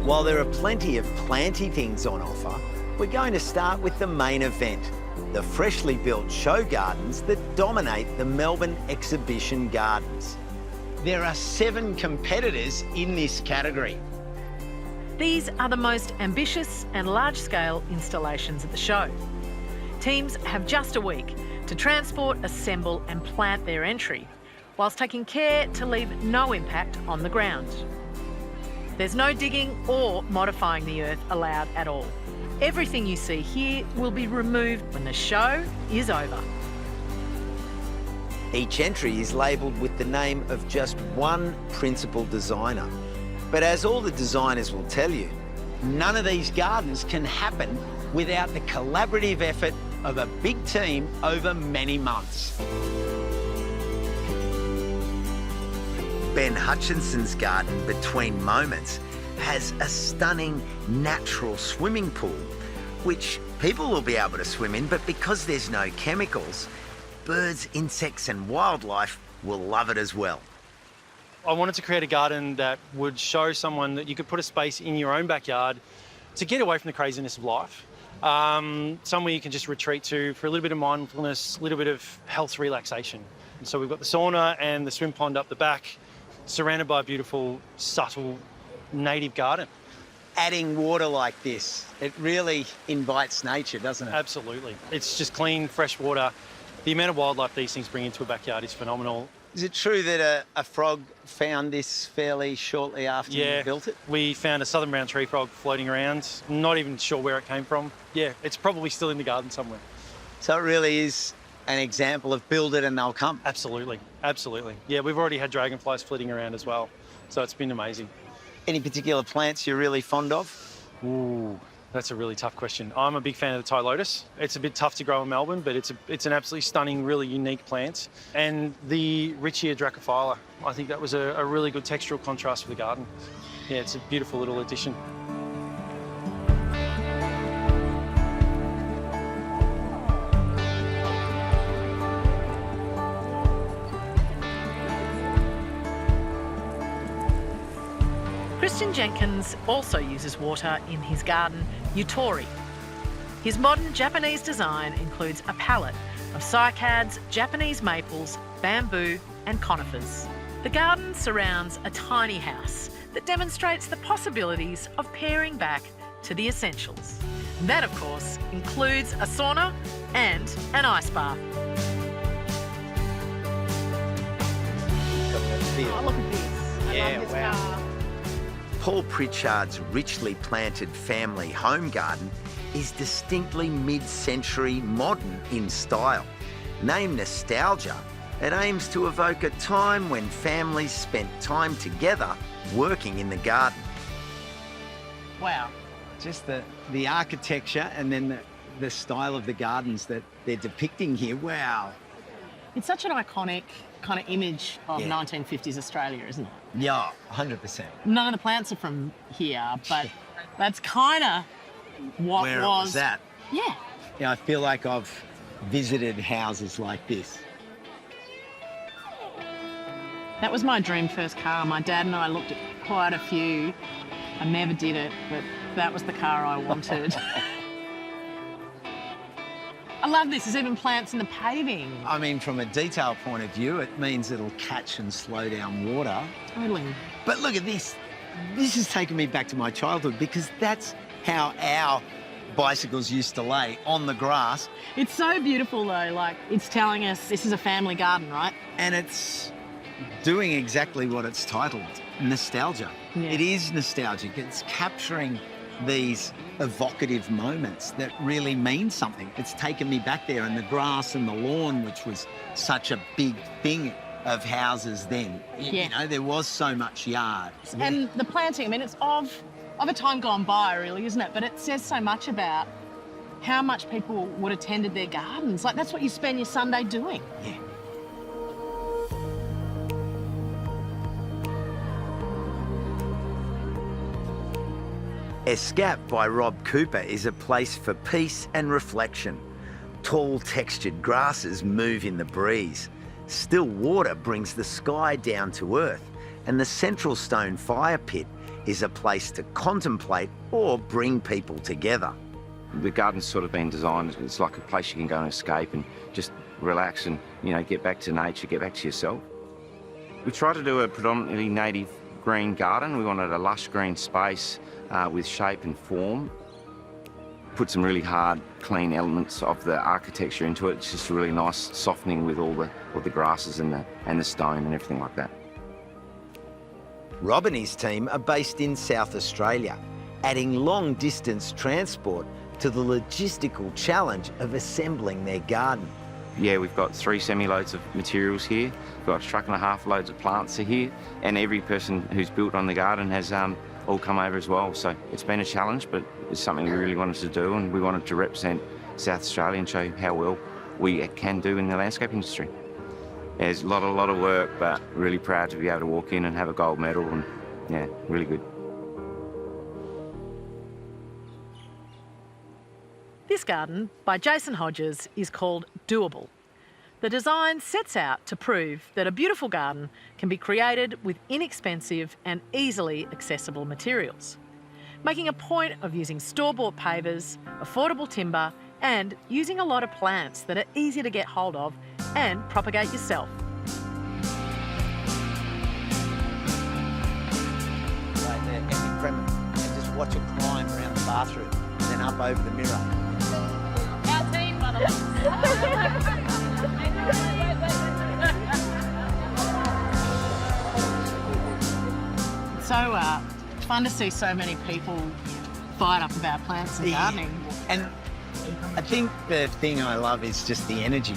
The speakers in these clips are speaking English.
While there are plenty of planty things on offer, we're going to start with the main event, the freshly built show gardens that dominate the Melbourne Exhibition Gardens. There are 7 competitors in this category. These are the most ambitious and large-scale installations at the show. Teams have just a week to transport, assemble and plant their entry, whilst taking care to leave no impact on the ground. There's no digging or modifying the earth allowed at all. Everything you see here will be removed when the show is over. Each entry is labelled with the name of just one principal designer. But as all the designers will tell you, none of these gardens can happen without the collaborative effort of a big team over many months. Ben Hutchinson's garden, Between Moments, has a stunning natural swimming pool, which people will be able to swim in, but because there's no chemicals, birds, insects and wildlife will love it as well. I wanted to create a garden that would show someone that you could put a space in your own backyard to get away from the craziness of life. Somewhere you can just retreat to for a little bit of mindfulness, a little bit of health relaxation. And so we've got the sauna and the swim pond up the back, surrounded by a beautiful, subtle, native garden. Adding water like this, it really invites nature, doesn't it? Absolutely. It's just clean, fresh water. The amount of wildlife these things bring into a backyard is phenomenal. Is it true that a frog found this fairly shortly after you built it? We found a southern brown tree frog floating around. Not even sure where it came from. Yeah, it's probably still in the garden somewhere. So it really is an example of build it and they'll come. Absolutely, absolutely. Yeah, we've already had dragonflies flitting around as well, so it's been amazing. Any particular plants you're really fond of? Ooh, that's a really tough question. I'm a big fan of the Thai lotus. It's a bit tough to grow in Melbourne, but it's an absolutely stunning, really unique plant. And the Richia Dracophylla, I think that was a really good textural contrast for the garden. Yeah, it's a beautiful little addition. Jenkins also uses water in his garden, Utori. His modern Japanese design includes a palette of cycads, Japanese maples, bamboo and conifers. The garden surrounds a tiny house that demonstrates the possibilities of paring back to the essentials. And that, of course, includes a sauna and an ice bath. Oh, look at this. I love this car. Paul Pritchard's richly planted family home garden is distinctly mid-century modern in style. Named Nostalgia, it aims to evoke a time when families spent time together working in the garden. Wow. Just the architecture and then the style of the gardens that they're depicting here, wow. It's such an iconic kind of image of 1950s Australia, isn't it? Yeah, 100%. None of the plants are from here, but that's kind of what Where it was at. Yeah. Yeah, I feel like I've visited houses like this. That was my dream first car. My dad and I looked at quite a few. I never did it, but that was the car I wanted. I love this. There's even plants in the paving. I mean, from a detail point of view, it means it'll catch and slow down water. Totally. But look at this. This has taken me back to my childhood because that's how our bicycles used to lay on the grass. It's so beautiful, though. Like, it's telling us this is a family garden, right? And it's doing exactly what it's titled, nostalgia. Yeah. It is nostalgic. It's capturing these evocative moments that really mean something. It's taken me back there, and the grass and the lawn, which was such a big thing of houses then. You know, there was so much yard. And the planting, I mean, it's of a time gone by, really, isn't it? But it says so much about how much people would have tended their gardens. Like, that's what you spend your Sunday doing. Yeah. Escape by Rob Cooper is a place for peace and reflection. Tall, textured grasses move in the breeze. Still water brings the sky down to earth, and the central stone fire pit is a place to contemplate or bring people together. The garden's sort of been designed, it's like a place you can go and escape and just relax and, get back to nature, get back to yourself. We tried to do a predominantly native green garden. We wanted a lush green space with shape and form. Put some really hard, clean elements of the architecture into it. It's just really nice softening with all the grasses and the stone and everything like that. Rob and his team are based in South Australia, adding long-distance transport to the logistical challenge of assembling their garden. Yeah, we've got 3 semi-loads of materials here. We've got 1.5 truck loads of plants are here, and every person who's built on the garden has all come over as well. So it's been a challenge, but it's something we really wanted to do, and we wanted to represent South Australia and show how well we can do in the landscape industry. It's a lot of work, but really proud to be able to walk in and have a gold medal, and yeah, really good. This garden, by Jason Hodges, is called Doable. The design sets out to prove that a beautiful garden can be created with inexpensive and easily accessible materials, making a point of using store-bought pavers, affordable timber, and using a lot of plants that are easy to get hold of and propagate yourself. Right there, empty premise, and just watch it climb around the bathroom and then up over the mirror. Our team, So fun to see so many people fired up about plants and gardening. And I think the thing I love is just the energy,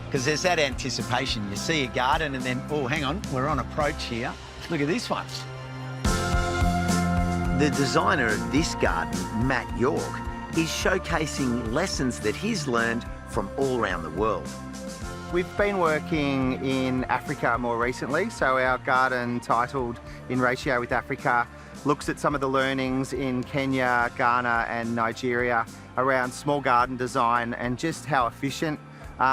because there's that anticipation. You see a garden and then, oh, hang on, we're on approach here. Look at this one. The designer of this garden, Matt York, is showcasing lessons that he's learned from all around the world. We've been working in Africa more recently, so our garden, titled In Ratio with Africa, looks at some of the learnings in Kenya, Ghana and Nigeria around small garden design and just how efficient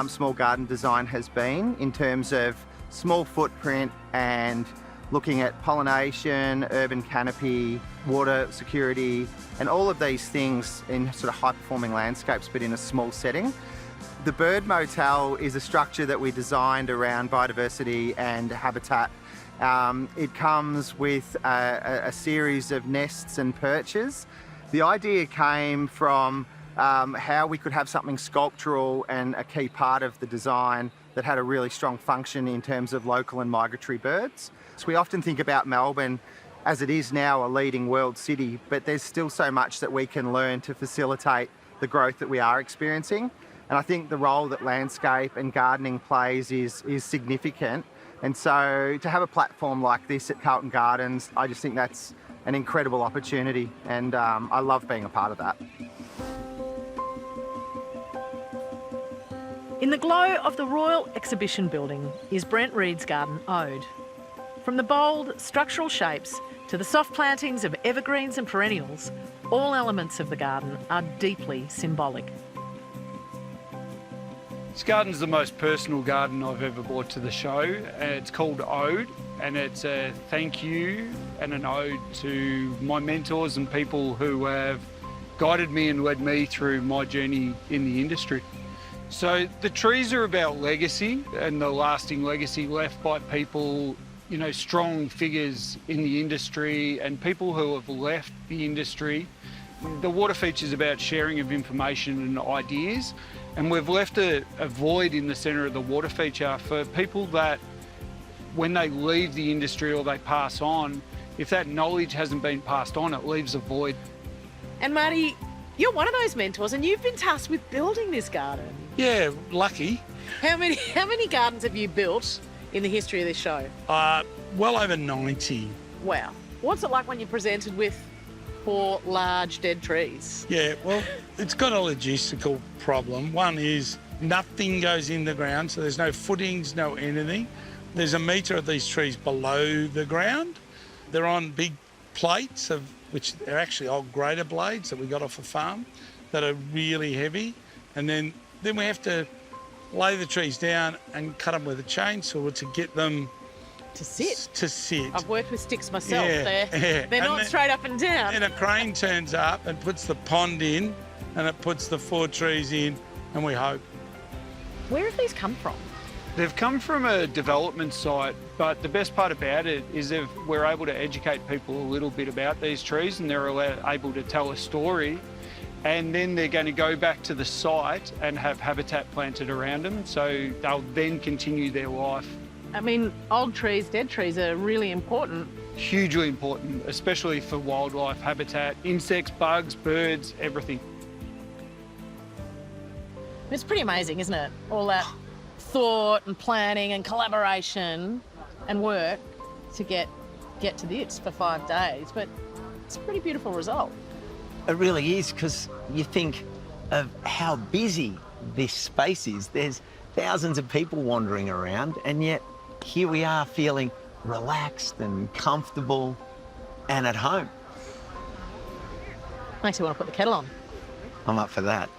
small garden design has been in terms of small footprint and looking at pollination, urban canopy, water security, and all of these things in sort of high-performing landscapes, but in a small setting. The Bird Motel is a structure that we designed around biodiversity and habitat. It comes with a series of nests and perches. The idea came from how we could have something sculptural and a key part of the design that had a really strong function in terms of local and migratory birds. So we often think about Melbourne as it is now a leading world city, but there's still so much that we can learn to facilitate the growth that we are experiencing. And I think the role that landscape and gardening plays is significant. And so to have a platform like this at Carlton Gardens, I just think that's an incredible opportunity, and I love being a part of that. In the glow of the Royal Exhibition Building is Brent Reid's Garden Ode. From the bold structural shapes to the soft plantings of evergreens and perennials, all elements of the garden are deeply symbolic. This garden's the most personal garden I've ever brought to the show. It's called Ode, and it's a thank you and an ode to my mentors and people who have guided me and led me through my journey in the industry. So the trees are about legacy and the lasting legacy left by people, strong figures in the industry and people who have left the industry. The water feature's about sharing of information and ideas, and we've left a void in the centre of the water feature for people that, when they leave the industry or they pass on, if that knowledge hasn't been passed on, it leaves a void. And Marty, you're one of those mentors and you've been tasked with building this garden. Yeah, lucky. How many gardens have you built in the history of this show? Well over 90. Wow. What's it like when you're presented with 4 large dead trees? Yeah, well, it's got a logistical problem. One is nothing goes in the ground, so there's no footings, no anything. There's a metre of these trees below the ground. They're on big plates, which are actually old grater blades that we got off a farm that are really heavy. And then we have to lay the trees down and cut them with a chainsaw to get them to sit. To sit. I've worked with sticks myself. Yeah, They're and not then- straight up and down. And a crane turns up and puts the pond in, and it puts the 4 trees in, and we hope. Where have these come from? They've come from a development site, but the best part about it is that we're able to educate people a little bit about these trees, and they're able to tell a story, and then they're going to go back to the site and have habitat planted around them, so they'll then continue their life. I mean, old trees, dead trees are really important. Hugely important, especially for wildlife habitat, insects, bugs, birds, everything. It's pretty amazing, isn't it? All that thought and planning and collaboration and work to get to this for 5 days, but it's a pretty beautiful result. It really is, because you think of how busy this space is. There's thousands of people wandering around, and yet here we are feeling relaxed and comfortable and at home. Makes me want to put the kettle on. I'm up for that.